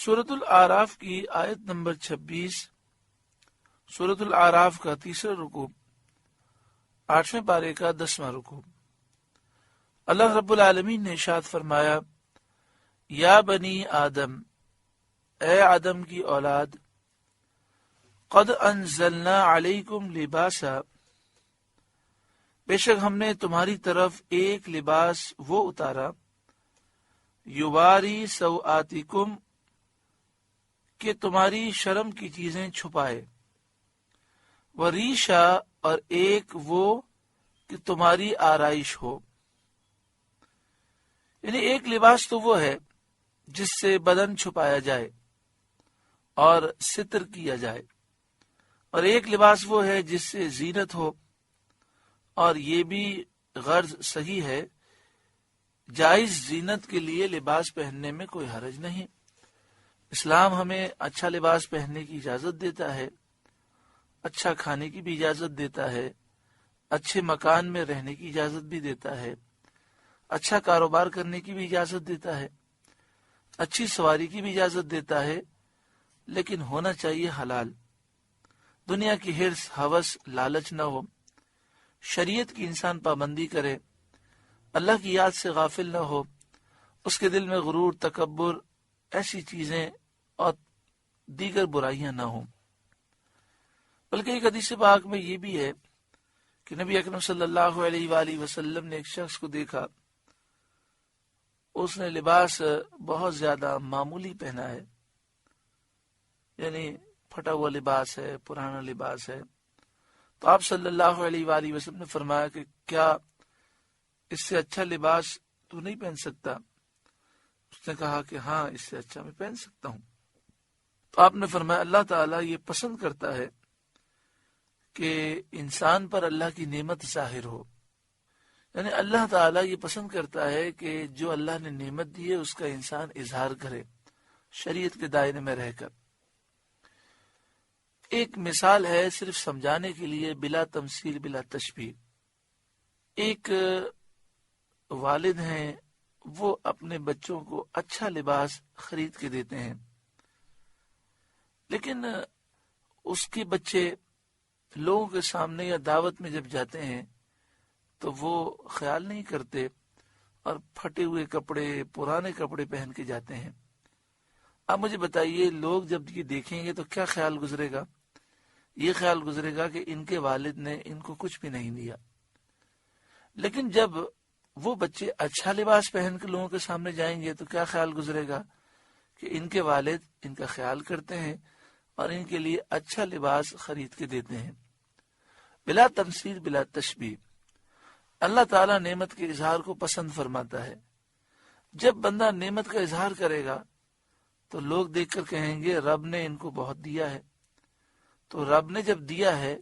سورۃ الاعراف کی آیت نمبر 26، سورۃ الاعراف کا تیسرا رکوع، 8ویں پارے کا 10واں رکوع۔ اللہ رب العالمین نے ارشاد فرمایا، یا بنی آدم، اے آدم کی اولاد، قد انزلنا علیکم لباسا، بے شک ہم نے تمہاری طرف ایک لباس وہ اتارا، یواری سوآتکم، کہ تمہاری شرم کی چیزیں چھپائے، وریشا، اور ایک وہ کہ تمہاری آرائش ہو۔ یعنی ایک لباس تو وہ ہے جس سے بدن چھپایا جائے اور ستر کیا جائے، اور ایک لباس وہ ہے جس سے زینت ہو، اور یہ بھی غرض صحیح ہے، جائز زینت کے لیے لباس پہننے میں کوئی حرج نہیں۔ اسلام ہمیں اچھا لباس پہننے کی اجازت دیتا ہے، اچھا کھانے کی بھی اجازت دیتا ہے، اچھے مکان میں رہنے کی اجازت بھی دیتا ہے، اچھا کاروبار کرنے کی بھی اجازت دیتا ہے، اچھی سواری کی بھی اجازت دیتا ہے، لیکن ہونا چاہیے حلال۔ دنیا کی حرص، ہوس، لالچ نہ ہو، شریعت کی انسان پابندی کرے، اللہ کی یاد سے غافل نہ ہو، اس کے دل میں غرور، تکبر، ایسی چیزیں اور دیگر برائیاں نہ ہوں۔ بلکہ ایک حدیث پاک میں یہ بھی ہے کہ نبی اکرم صلی اللہ علیہ وآلہ وسلم نے ایک شخص کو دیکھا، اس نے لباس بہت زیادہ معمولی پہنا ہے، یعنی پھٹا ہوا لباس ہے، پرانا لباس ہے۔ تو آپ صلی اللہ علیہ وآلہ وسلم نے فرمایا کہ کیا اس سے اچھا لباس تو نہیں پہن سکتا؟ اس نے کہا کہ ہاں، اس سے اچھا میں پہن سکتا ہوں۔ تو آپ نے فرمایا اللہ تعالیٰ یہ پسند کرتا ہے کہ انسان پر اللہ کی نعمت ظاہر ہو، یعنی اللہ تعالیٰ یہ پسند کرتا ہے کہ جو اللہ نے نعمت دی ہے اس کا انسان اظہار کرے شریعت کے دائرے میں رہ کر۔ ایک مثال ہے صرف سمجھانے کے لیے، بلا تمثیل بلا تشبیہ۔ ایک والد ہیں، وہ اپنے بچوں کو اچھا لباس خرید کے دیتے ہیں، لیکن اس کے بچے لوگوں کے سامنے یا دعوت میں جب جاتے ہیں تو وہ خیال نہیں کرتے اور پھٹے ہوئے کپڑے، پرانے کپڑے پہن کے جاتے ہیں۔ اب مجھے بتائیے، لوگ جب یہ دیکھیں گے تو کیا خیال گزرے گا؟ یہ خیال گزرے گا کہ ان کے والد نے ان کو کچھ بھی نہیں دیا۔ لیکن جب وہ بچے اچھا لباس پہن کے لوگوں کے سامنے جائیں گے تو کیا خیال گزرے گا کہ ان کے والد ان کا خیال کرتے ہیں اور ان کے لیے اچھا لباس خرید کے دیتے ہیں۔ بلا تمثیل بلا تشبیہ، اللہ تعالیٰ نعمت کے اظہار کو پسند فرماتا ہے۔ جب بندہ نعمت کا اظہار کرے گا تو لوگ دیکھ کر کہیں گے رب نے ان کو بہت دیا ہے، تو رب نے جب دیا ہے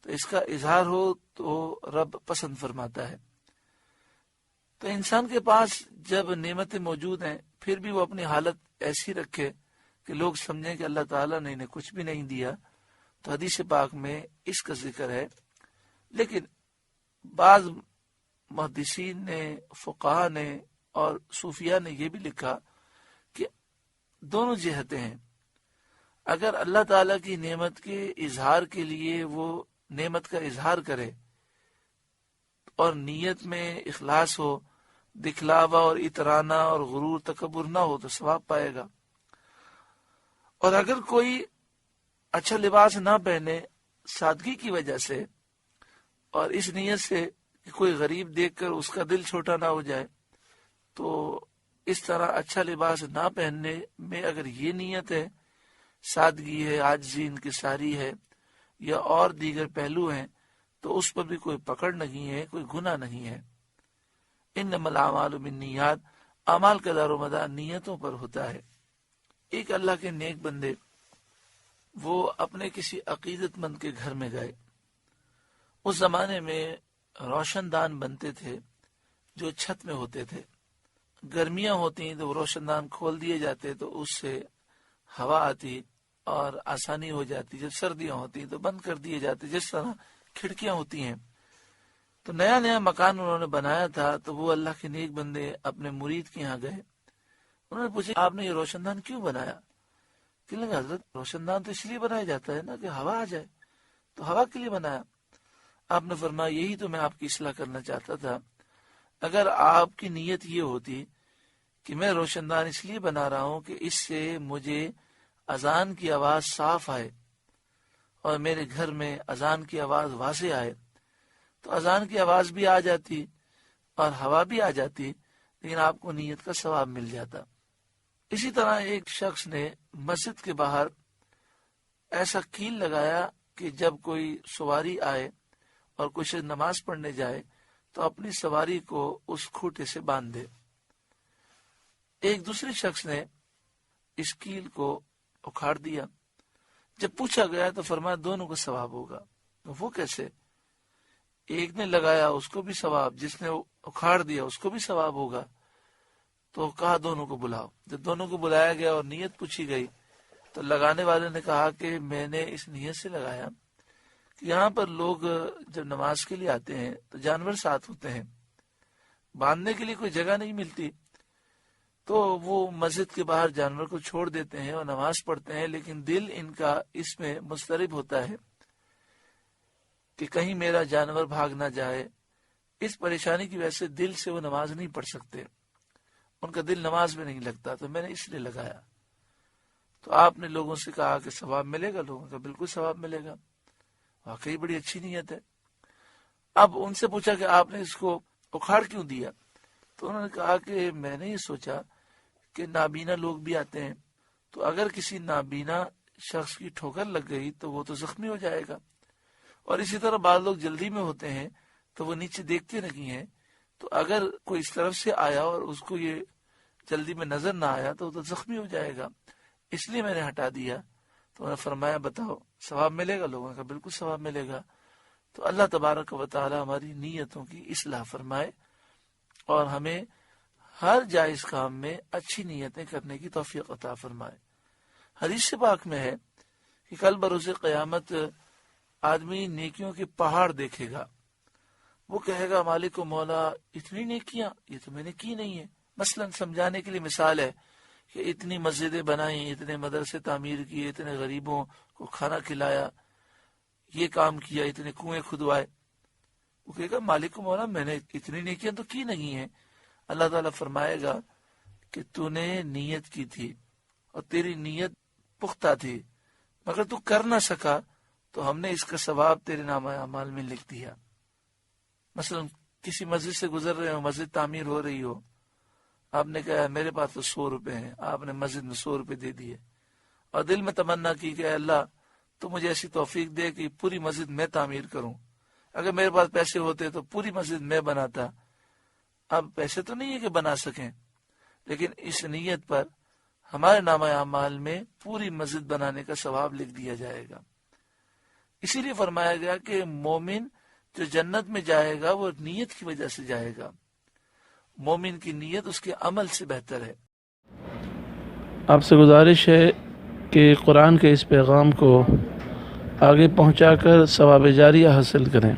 تو اس کا اظہار ہو تو رب پسند فرماتا ہے۔ تو انسان کے پاس جب نعمتیں موجود ہیں پھر بھی وہ اپنی حالت ایسی رکھے کہ لوگ سمجھیں کہ اللہ تعالیٰ نے انہیں کچھ بھی نہیں دیا، تو حدیث پاک میں اس کا ذکر ہے۔ لیکن بعض محدثین نے، فقہا نے اور صوفیاء نے یہ بھی لکھا کہ دونوں جہتیں ہیں۔ اگر اللہ تعالیٰ کی نعمت کے اظہار کے لیے وہ نعمت کا اظہار کرے اور نیت میں اخلاص ہو، دکھلاوا اور اترانا اور غرور، تکبر نہ ہو، تو ثواب پائے گا۔ اور اگر کوئی اچھا لباس نہ پہنے سادگی کی وجہ سے اور اس نیت سے کہ کوئی غریب دیکھ کر اس کا دل چھوٹا نہ ہو جائے، تو اس طرح اچھا لباس نہ پہننے میں اگر یہ نیت ہے، سادگی ہے، عاجزی انکساری ہے، یا اور دیگر پہلو ہیں، تو اس پر بھی کوئی پکڑ نہیں ہے، کوئی گناہ نہیں ہے۔ انما الاعمال بالنیات، اعمال کا دار و مدار نیتوں پر ہوتا ہے۔ ایک اللہ کے نیک بندے وہ اپنے کسی عقیدت مند کے گھر میں گئے۔ اس زمانے میں روشن دان بنتے تھے جو چھت میں ہوتے تھے۔ گرمیاں ہوتی تو روشن دان کھول دیے جاتے تو اس سے ہوا آتی اور آسانی ہو جاتی۔ جب سردیاں ہوتی تو بند کر دیے جاتے، جس طرح کھڑکیاں ہوتی ہیں۔ تو نیا نیا مکان انہوں نے بنایا تھا، تو وہ اللہ کے نیک بندے اپنے مرید کے یہاں گئے۔ انہوں نے پوچھا آپ نے یہ روشن دان کیوں بنایا؟ کہ لگا حضرت روشن دان تو اس لیے بنایا جاتا ہے نا کہ ہوا آ جائے، تو ہوا کے لیے بنایا۔ آپ نے فرمایا یہی تو میں آپ کی اصلاح کرنا چاہتا تھا، اگر آپ کی نیت یہ ہوتی کہ میں روشن دان اس لیے بنا رہا ہوں کہ اس سے مجھے اذان کی آواز صاف آئے اور میرے گھر میں اذان کی آواز واضح آئے، تو اذان کی آواز بھی آ جاتی اور ہوا بھی آ جاتی، لیکن آپ کو نیت کا ثواب مل جاتا۔ اسی طرح ایک شخص نے مسجد کے باہر ایسا کیل لگایا کہ جب کوئی سواری آئے اور کوئی شخص نماز پڑھنے جائے تو اپنی سواری کو اس کھوٹے سے باندھ دے۔ ایک دوسرے شخص نے اس کیل کو اکھاڑ دیا، جب پوچھا گیا تو فرمایا دونوں کو ثواب ہوگا۔ وہ کیسے؟ ایک نے لگایا اس کو بھی ثواب، جس نے اکھاڑ دیا اس کو بھی ثواب ہوگا۔ تو کہا دونوں کو بلاؤ۔ جب دونوں کو بلایا گیا اور نیت پوچھی گئی تو لگانے والے نے کہا کہ میں نے اس نیت سے لگایا کہ یہاں پر لوگ جب نماز کے لیے آتے ہیں تو جانور ساتھ ہوتے ہیں، باندھنے کے لیے کوئی جگہ نہیں ملتی، تو وہ مسجد کے باہر جانور کو چھوڑ دیتے ہیں اور نماز پڑھتے ہیں، لیکن دل ان کا اس میں مضطرب ہوتا ہے کہ کہیں میرا جانور بھاگ نہ جائے۔ اس پریشانی کی وجہ سے دل سے وہ نماز نہیں پڑھ سکتے، ان کا دل نماز میں نہیں لگتا، تو میں نے اس لیے لگایا۔ تو آپ نے لوگوں سے کہا کہ ثواب ملے گا؟ لوگوں کا بالکل ثواب ملے گا، واقعی بڑی اچھی نیت ہے۔ اب ان سے پوچھا کہ آپ نے اس کو اکھاڑ کیوں دیا؟ تو انہوں نے کہا کہ میں نے یہ سوچا کہ نابینا لوگ بھی آتے ہیں، تو اگر کسی نابینا شخص کی ٹھوکر لگ گئی تو وہ تو زخمی ہو جائے گا، اور اسی طرح بعض لوگ جلدی میں ہوتے ہیں تو وہ نیچے دیکھتے نہیں ہیں، تو اگر کوئی اس طرف سے آیا اور اس کو یہ جلدی میں نظر نہ آیا تو وہ تو زخمی ہو جائے گا، اس لیے میں نے ہٹا دیا۔ تو انہوں نے فرمایا بتاؤ ثواب ملے گا؟ لوگوں کا بالکل ثواب ملے گا۔ تو اللہ تبارک و تعالی ہماری نیتوں کی اصلاح فرمائے اور ہمیں ہر جائز کام میں اچھی نیتیں کرنے کی توفیق عطا فرمائے۔ حدیث پاک میں ہے کہ کل بروز قیامت آدمی نیکیوں کے پہاڑ دیکھے گا، وہ کہے گا مالک و مولا اتنی نیکیاں، یہ تو میں نے کی نہیں ہے۔ مثلا سمجھانے کے لیے مثال ہے کہ اتنی مسجدیں بنائیں، اتنے مدرسے تعمیر کیے، اتنے غریبوں کو کھانا کھلایا، یہ کام کیا، اتنے کنویں کھدوائے، وہ کہے گا مالک و مولا میں نے اتنی نیکیاں تو کی نہیں ہیں۔ اللہ تعالیٰ فرمائے گا کہ تو نے نیت کی تھی اور تیری نیت پختہ تھی، مگر تو کر نہ سکا، تو ہم نے اس کا ثواب تیرے نامہ اعمال میں لکھ دیا۔ مثلا کسی مسجد سے گزر رہے ہو، مسجد تعمیر ہو رہی ہو، آپ نے کہا میرے پاس تو 100 روپے ہیں، آپ نے مسجد میں 100 روپے دے دیے اور دل میں تمنا کی کہ اللہ تو مجھے ایسی توفیق دے کہ پوری مسجد میں تعمیر کروں، اگر میرے پاس پیسے ہوتے تو پوری مسجد میں بناتا۔ اب پیسے تو نہیں ہے کہ بنا سکیں، لیکن اس نیت پر ہمارے نامہ اعمال میں پوری مسجد بنانے کا ثواب لکھ دیا جائے گا۔ اسی لیے فرمایا گیا کہ مومن جو جنت میں جائے گا وہ نیت کی وجہ سے جائے گا، مومن کی نیت اس کے عمل سے بہتر ہے۔ آپ سے گزارش ہے کہ قرآن کے اس پیغام کو آگے پہنچا کر ثواب جاریہ حاصل کریں۔